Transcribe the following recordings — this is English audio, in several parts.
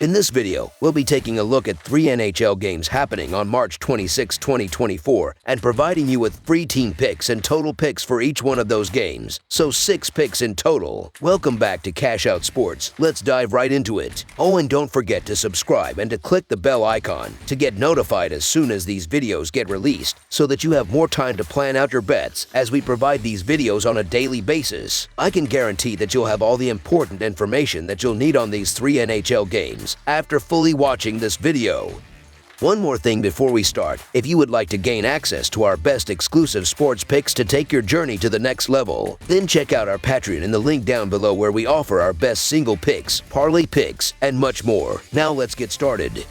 In this video, we'll be taking a look at 3 NHL games happening on March 26, 2024, and providing you with free team picks and total picks for each one of those games, so 6 picks in total. Welcome back to Cash Out Sports. Let's dive right into it. Oh, and don't forget to subscribe and to click the bell icon to get notified as soon as these videos get released, so that you have more time to plan out your bets as we provide these videos on a daily basis. I can guarantee that you'll have all the important information that you'll need on these 3 NHL games after fully watching this video. One more thing before we start, if you would like to gain access to our best exclusive sports picks to take your journey to the next level, then check out our Patreon in the link down below where we offer our best single picks, parlay picks, and much more. Now let's get started.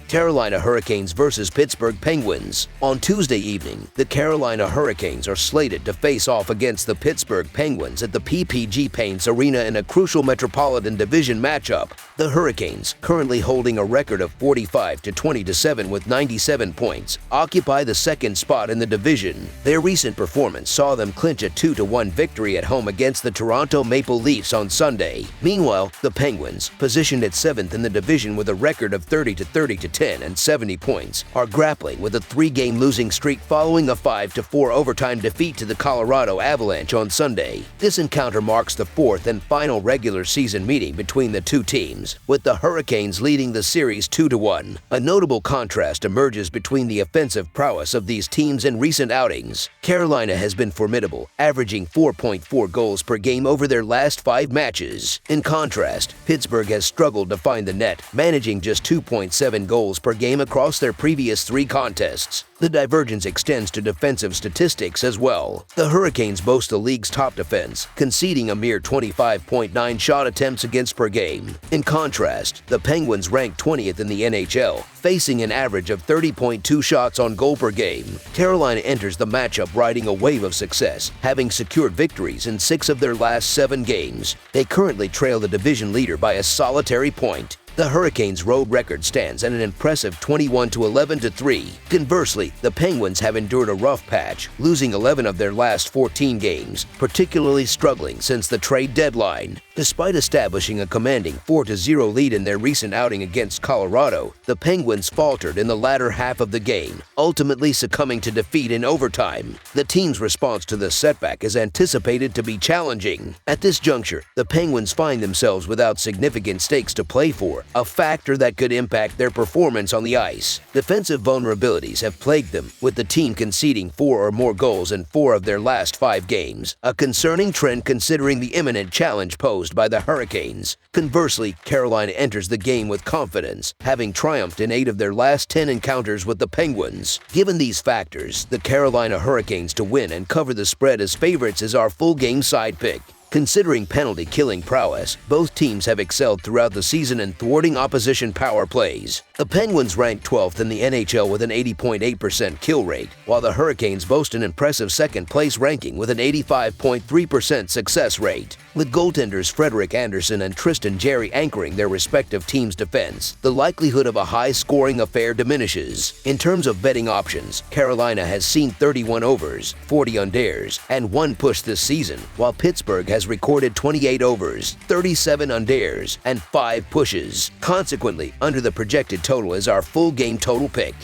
Carolina Hurricanes versus Pittsburgh Penguins. On Tuesday evening, the Carolina Hurricanes are slated to face off against the Pittsburgh Penguins at the PPG Paints Arena in a crucial Metropolitan Division matchup. The Hurricanes, currently holding a record of 45-20-7 with 97 points, occupy the second spot in the division. Their recent performance saw them clinch a 2-1 victory at home against the Toronto Maple Leafs on Sunday. Meanwhile, the Penguins, positioned at 7th in the division with a record of 30-10 and 70 points, are grappling with a 3-game losing streak following a 5-4 overtime defeat to the Colorado Avalanche on Sunday. This encounter marks the 4th and final regular season meeting between the two teams, with the Hurricanes leading the series 2-1. A notable contrast emerges between the offensive prowess of these teams in recent outings. Carolina has been formidable, averaging 4.4 goals per game over their last 5 matches. In contrast, Pittsburgh has struggled to find the net, managing just 2.7 goals per game across their previous 3 contests. The divergence extends to defensive statistics as well. The Hurricanes boast the league's top defense, conceding a mere 25.9 shot attempts against per game. In contrast, the Penguins rank 20th in the NHL, facing an average of 30.2 shots on goal per game. Carolina enters the matchup riding a wave of success, having secured victories in 6 of their last 7 games. They currently trail the division leader by a solitary point. The Hurricanes' road record stands at an impressive 21-11-3. Conversely, the Penguins have endured a rough patch, losing 11 of their last 14 games, particularly struggling since the trade deadline. Despite establishing a commanding 4-0 lead in their recent outing against Colorado, the Penguins faltered in the latter half of the game, ultimately succumbing to defeat in overtime. The team's response to this setback is anticipated to be challenging. At this juncture, the Penguins find themselves without significant stakes to play for, a factor that could impact their performance on the ice. Defensive vulnerabilities have plagued them, with the team conceding 4 or more goals in 4 of their last 5 games, a concerning trend considering the imminent challenge posed by the Hurricanes. Conversely, Carolina enters the game with confidence, having triumphed in 8 of their last 10 encounters with the Penguins. Given these factors, the Carolina Hurricanes to win and cover the spread as favorites is our full game side pick. Considering penalty-killing prowess, both teams have excelled throughout the season in thwarting opposition power plays. The Penguins rank 12th in the NHL with an 80.8% kill rate, while the Hurricanes boast an impressive second-place ranking with an 85.3% success rate. With goaltenders Frederik Andersen and Tristan Jarry anchoring their respective teams' defense, the likelihood of a high-scoring affair diminishes. In terms of betting options, Carolina has seen 31 overs, 40 unders, and 1 push this season, while Pittsburgh has recorded 28 overs, 37 unders, and 5 pushes. Consequently, under the projected total is our full game total pick.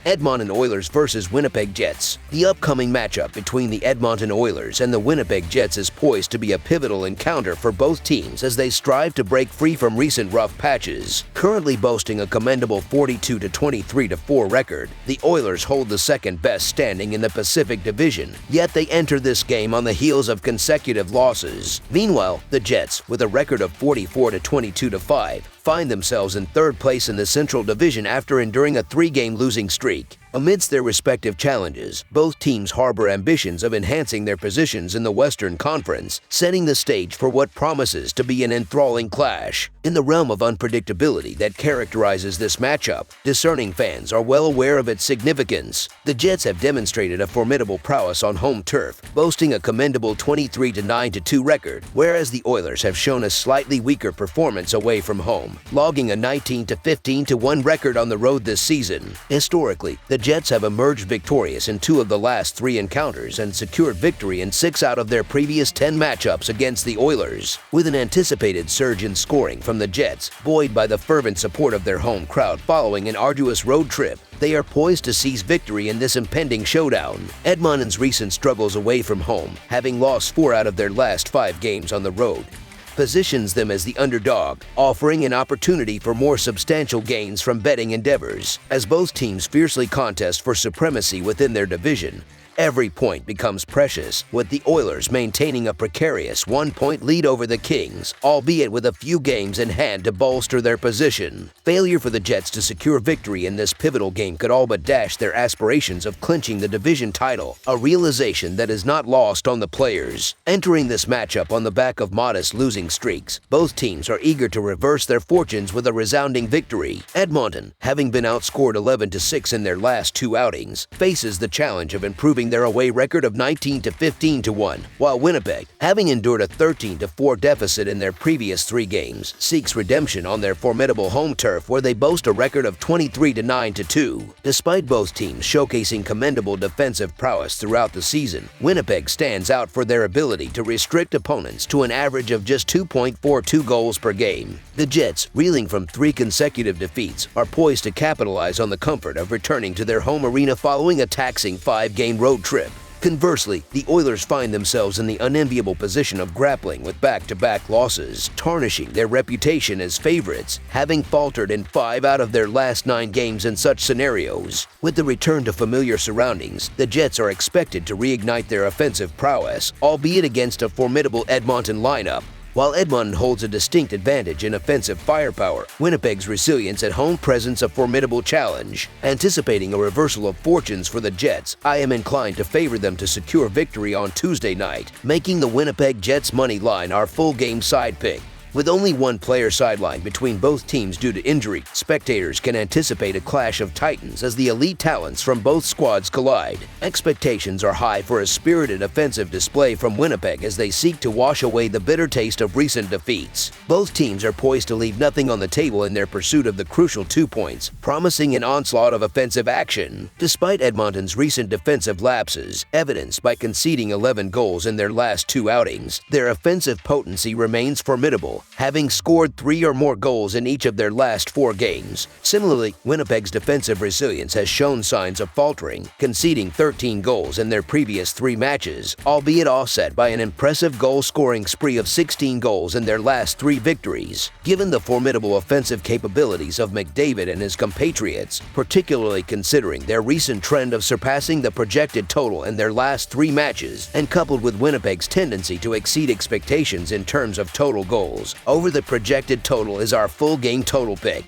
Edmonton Oilers versus Winnipeg Jets. The upcoming matchup between the Edmonton Oilers and the Winnipeg Jets is poised to be a pivotal encounter for both teams as they strive to break free from recent rough patches. Currently boasting a commendable 42-23-4 record, the Oilers hold the second best standing in the Pacific Division, yet they enter this game on the heels of consecutive losses. Meanwhile, the Jets, with a record of 44-22-5, find themselves in 3rd place in the Central Division after enduring a 3-game losing streak. Amidst their respective challenges, both teams harbor ambitions of enhancing their positions in the Western Conference, setting the stage for what promises to be an enthralling clash. In the realm of unpredictability that characterizes this matchup, discerning fans are well aware of its significance. The Jets have demonstrated a formidable prowess on home turf, boasting a commendable 23-9-2 record, whereas the Oilers have shown a slightly weaker performance away from home, logging a 19-15-1 record on the road this season. Historically, the Jets have emerged victorious in 2 of the last 3 encounters and secured victory in 6 out of their previous 10 matchups against the Oilers. With an anticipated surge in scoring from the Jets, buoyed by the fervent support of their home crowd following an arduous road trip, they are poised to seize victory in this impending showdown. Edmonton's recent struggles away from home, having lost 4 out of their last 5 games on the road, positions them as the underdog, offering an opportunity for more substantial gains from betting endeavors. As both teams fiercely contest for supremacy within their division, every point becomes precious, with the Oilers maintaining a precarious 1-point lead over the Kings, albeit with a few games in hand to bolster their position. Failure for the Jets to secure victory in this pivotal game could all but dash their aspirations of clinching the division title, a realization that is not lost on the players. Entering this matchup on the back of modest losing streaks, both teams are eager to reverse their fortunes with a resounding victory. Edmonton, having been outscored 11-6 in their last 2 outings, faces the challenge of improving their away record of 19-15-1, while Winnipeg, having endured a 13-4 deficit in their previous 3 games, seeks redemption on their formidable home turf where they boast a record of 23-9-2. Despite both teams showcasing commendable defensive prowess throughout the season, Winnipeg stands out for their ability to restrict opponents to an average of just 2.42 goals per game. The Jets, reeling from 3 consecutive defeats, are poised to capitalize on the comfort of returning to their home arena following a taxing 5-game road trip. Conversely, the Oilers find themselves in the unenviable position of grappling with back-to-back losses, tarnishing their reputation as favorites, having faltered in 5 out of their last 9 games in such scenarios. With the return to familiar surroundings, the Jets are expected to reignite their offensive prowess, albeit against a formidable Edmonton lineup. While Edmonton holds a distinct advantage in offensive firepower, Winnipeg's resilience at home presents a formidable challenge. Anticipating a reversal of fortunes for the Jets, I am inclined to favor them to secure victory on Tuesday night, making the Winnipeg Jets money line our full game side pick. With only one player sidelined between both teams due to injury, spectators can anticipate a clash of titans as the elite talents from both squads collide. Expectations are high for a spirited offensive display from Winnipeg as they seek to wash away the bitter taste of recent defeats. Both teams are poised to leave nothing on the table in their pursuit of the crucial 2 points, promising an onslaught of offensive action. Despite Edmonton's recent defensive lapses, evidenced by conceding 11 goals in their last 2 outings, their offensive potency remains formidable, having scored 3 or more goals in each of their last 4 games. Similarly, Winnipeg's defensive resilience has shown signs of faltering, conceding 13 goals in their previous 3 matches, albeit offset by an impressive goal-scoring spree of 16 goals in their last 3 victories. Given the formidable offensive capabilities of McDavid and his compatriots, particularly considering their recent trend of surpassing the projected total in their last 3 matches, and coupled with Winnipeg's tendency to exceed expectations in terms of total goals, over the projected total is our full game total pick.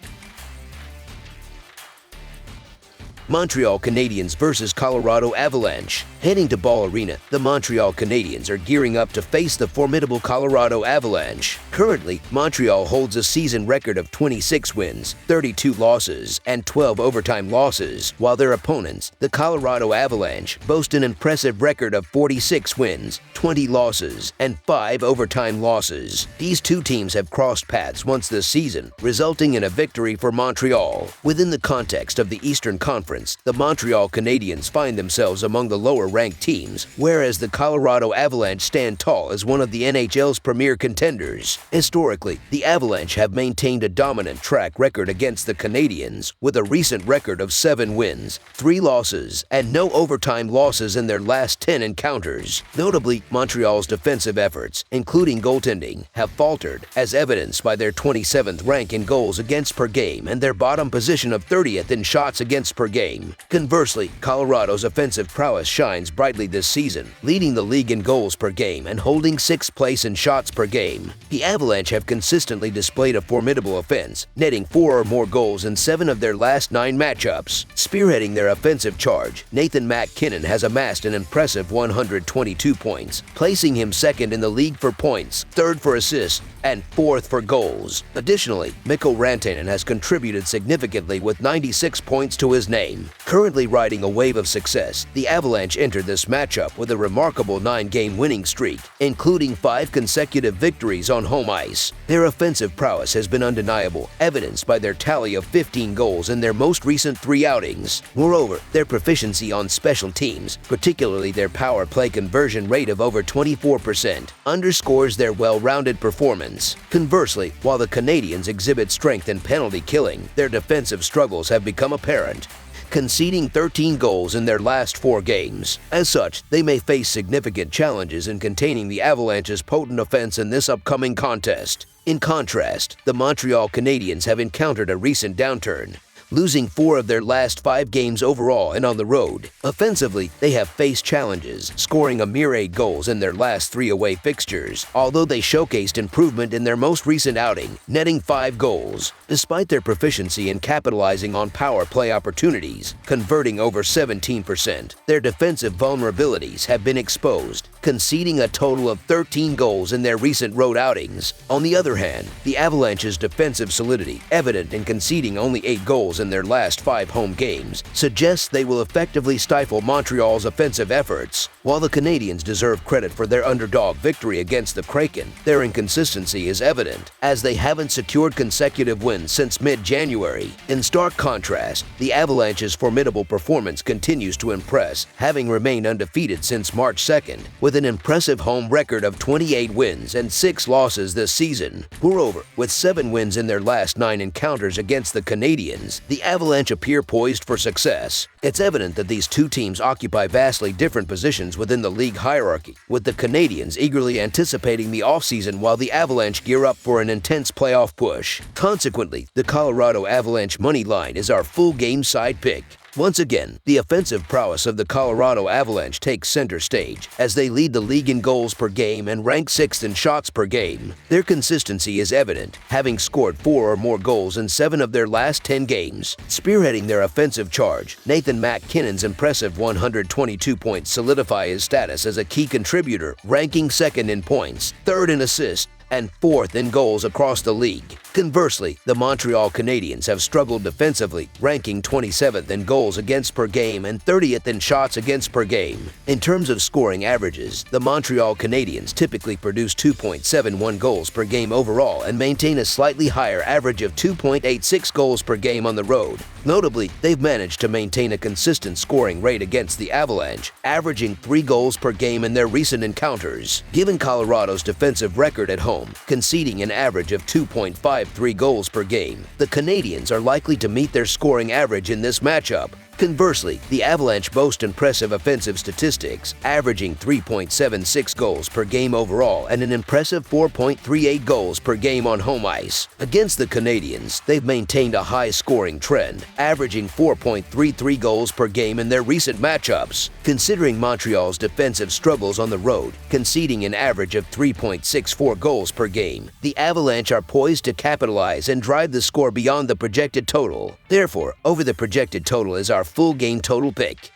Montreal Canadiens versus Colorado Avalanche. Heading to Ball Arena, the Montreal Canadiens are gearing up to face the formidable Colorado Avalanche. Currently, Montreal holds a season record of 26 wins, 32 losses, and 12 overtime losses, while their opponents, the Colorado Avalanche, boast an impressive record of 46 wins, 20 losses, and 5 overtime losses. These 2 teams have crossed paths once this season, resulting in a victory for Montreal. Within the context of the Eastern Conference, the Montreal Canadiens find themselves among the lower-ranked teams, whereas the Colorado Avalanche stand tall as one of the NHL's premier contenders. Historically, the Avalanche have maintained a dominant track record against the Canadiens, with a recent record of 7 wins, 3 losses, and no overtime losses in their last 10 encounters. Notably, Montreal's defensive efforts, including goaltending, have faltered, as evidenced by their 27th rank in goals against per game and their bottom position of 30th in shots against per game. Conversely, Colorado's offensive prowess shines brightly this season, leading the league in goals per game and holding 6th place in shots per game. The Avalanche have consistently displayed a formidable offense, netting 4 or more goals in 7 of their last 9 matchups. Spearheading their offensive charge, Nathan MacKinnon has amassed an impressive 122 points, placing him 2nd in the league for points, 3rd for assists, and 4th for goals. Additionally, Mikko Rantanen has contributed significantly with 96 points to his name. game. Currently riding a wave of success, the Avalanche entered this matchup with a remarkable 9-game winning streak, including 5 consecutive victories on home ice. Their offensive prowess has been undeniable, evidenced by their tally of 15 goals in their most recent 3 outings. Moreover, their proficiency on special teams, particularly their power play conversion rate of over 24%, underscores their well-rounded performance. Conversely, while the Canadiens exhibit strength in penalty killing, their defensive struggles have become apparent, conceding 13 goals in their last 4 games. As such, they may face significant challenges in containing the Avalanche's potent offense in this upcoming contest. In contrast, the Montreal Canadiens have encountered a recent downturn, losing 4 of their last 5 games overall and on the road. Offensively, they have faced challenges, scoring a mere 8 goals in their last 3 away fixtures, although they showcased improvement in their most recent outing, netting 5 goals. Despite their proficiency in capitalizing on power play opportunities, converting over 17%, their defensive vulnerabilities have been exposed, conceding a total of 13 goals in their recent road outings. On the other hand, the Avalanche's defensive solidity, evident in conceding only 8 goals in their last 5 home games, suggests they will effectively stifle Montreal's offensive efforts. While the Canadiens deserve credit for their underdog victory against the Kraken, their inconsistency is evident, as they haven't secured consecutive wins since mid-January. In stark contrast, the Avalanche's formidable performance continues to impress, having remained undefeated since March 2nd, with an impressive home record of 28 wins and 6 losses this season. Moreover, with 7 wins in their last 9 encounters against the Canadiens, the Avalanche appear poised for success. It's evident that these two teams occupy vastly different positions within the league hierarchy, with the Canadiens eagerly anticipating the offseason while the Avalanche gear up for an intense playoff push. Consequently, the Colorado Avalanche money line is our full game side pick. Once again, the offensive prowess of the Colorado Avalanche takes center stage as they lead the league in goals per game and rank 6th in shots per game. Their consistency is evident, having scored 4 or more goals in 7 of their last 10 games. Spearheading their offensive charge, Nathan MacKinnon's impressive 122 points solidify his status as a key contributor, ranking 2nd in points, 3rd in assists, and 4th in goals across the league. Conversely, the Montreal Canadiens have struggled defensively, ranking 27th in goals against per game and 30th in shots against per game. In terms of scoring averages, the Montreal Canadiens typically produce 2.71 goals per game overall and maintain a slightly higher average of 2.86 goals per game on the road. Notably, they've managed to maintain a consistent scoring rate against the Avalanche, averaging 3 goals per game in their recent encounters. Given Colorado's defensive record at home, conceding an average of 2.53 goals per game, the Canadiens are likely to meet their scoring average in this matchup. Conversely, the Avalanche boast impressive offensive statistics, averaging 3.76 goals per game overall and an impressive 4.38 goals per game on home ice. Against the Canadiens, they've maintained a high-scoring trend, averaging 4.33 goals per game in their recent matchups. Considering Montreal's defensive struggles on the road, conceding an average of 3.64 goals per game, the Avalanche are poised to capitalize and drive the score beyond the projected total. Therefore, over the projected total is our full game total pick.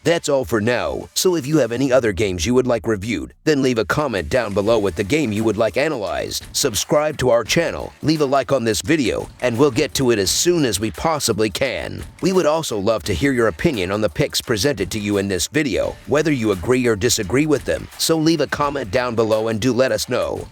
That's all for now, so if you have any other games you would like reviewed, then leave a comment down below with the game you would like analyzed. Subscribe to our channel, leave a like on this video, and we'll get to it as soon as we possibly can. We would also love to hear your opinion on the picks presented to you in this video, whether you agree or disagree with them, so leave a comment down below and do let us know.